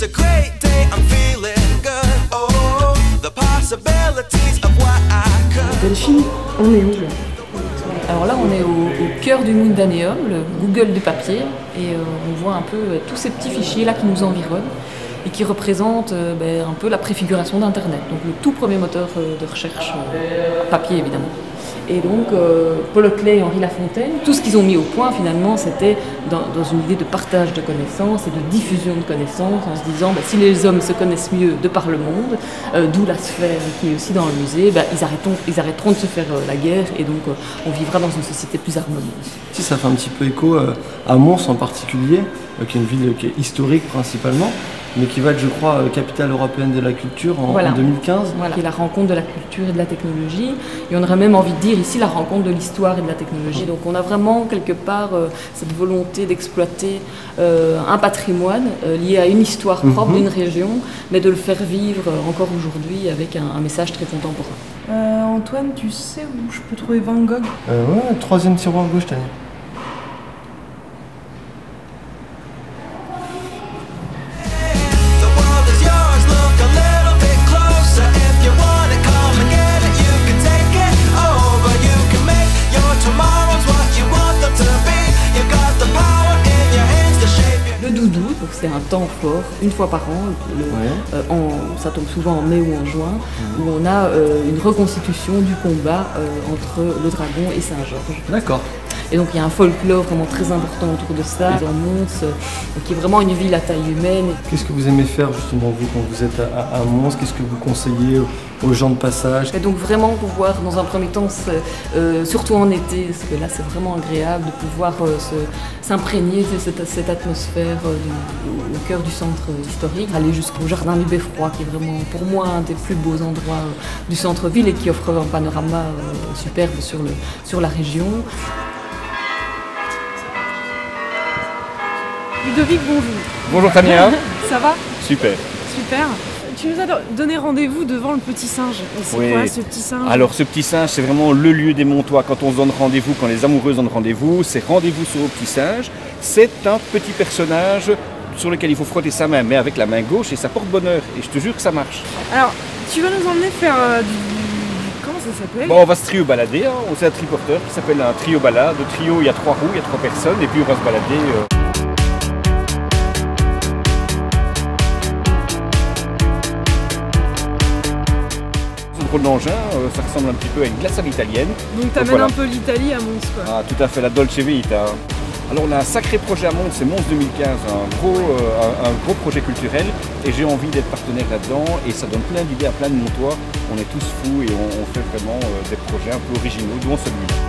a great day, I'm feeling good. Oh, the possibilities of what I could. Delphine, on est où là? Alors là, on est au cœur du Mundaneum, le Google du papier, et on voit un peu tous ces petits fichiers là qui nous environnent et qui représentent un peu la préfiguration d'Internet, donc le tout premier moteur de recherche papier évidemment. Et donc Paul Hotelet et Henri Lafontaine, tout ce qu'ils ont mis au point finalement, c'était dans une idée de partage de connaissances et de diffusion de connaissances, en se disant si les hommes se connaissent mieux de par le monde, d'où la sphère qui est aussi dans le musée, ils arrêteront de se faire la guerre et donc on vivra dans une société plus harmonieuse. Si ça fait un petit peu écho à Mons en particulier, qui est une ville qui est historique principalement, mais qui va être, je crois, capitale européenne de la culture en 2015. Voilà, qui est la rencontre de la culture et de la technologie. Et on aurait même envie de dire ici la rencontre de l'histoire et de la technologie. Donc on a vraiment quelque part cette volonté d'exploiter un patrimoine lié à une histoire propre d'une région, mais de le faire vivre encore aujourd'hui avec un message très contemporain. Antoine, tu sais où je peux trouver Van Gogh? Ouais, troisième tiroir à gauche, Tania. Le doudou, donc c'est un temps fort, une fois par an, ça tombe souvent en mai ou en juin, où on a une reconstitution du combat entre le dragon et Saint-Georges. D'accord. Et donc il y a un folklore vraiment très important autour de ça, dans Mons, qui est vraiment une ville à taille humaine. Qu'est-ce que vous aimez faire justement vous quand vous êtes à Mons? Qu'est-ce que vous conseillez aux gens de passage? Et donc vraiment pouvoir dans un premier temps, surtout en été, parce que là c'est vraiment agréable de pouvoir s'imprégner de cette atmosphère au cœur du centre historique, aller jusqu'au jardin du Beffroi qui est vraiment pour moi un des plus beaux endroits du centre-ville et qui offre un panorama superbe sur la région. Ludovic, bonjour. Bonjour Tania. Ça va? Super. Super. Tu nous as donné rendez-vous devant le petit singe. Et c'est quoi ce petit singe? Alors ce petit singe, c'est vraiment le lieu des Montois. Quand on se donne rendez-vous, quand les amoureux donnent rendez-vous, c'est rendez-vous sur le petit singe. C'est un petit personnage sur lequel il faut frotter sa main, mais avec la main gauche, et ça porte bonheur. Et je te jure que ça marche. Alors, tu vas nous emmener faire comment ça s'appelle? Bon, on va se trio balader. C'est un triporteur qui s'appelle un trio balade. Le trio, il y a 3 roues, il y a 3 personnes, et puis on va se balader. Le d'engin, ça ressemble un petit peu à une glacière italienne. Donc tu amènes un peu l'Italie à Mons, quoi. Ah, tout à fait, la Dolce Vita. Alors on a un sacré projet à Mons, c'est Mons 2015, un gros projet culturel, et j'ai envie d'être partenaire là-dedans, et ça donne plein d'idées à plein de Montois. On est tous fous et on fait vraiment des projets un peu originaux, dont celui-là.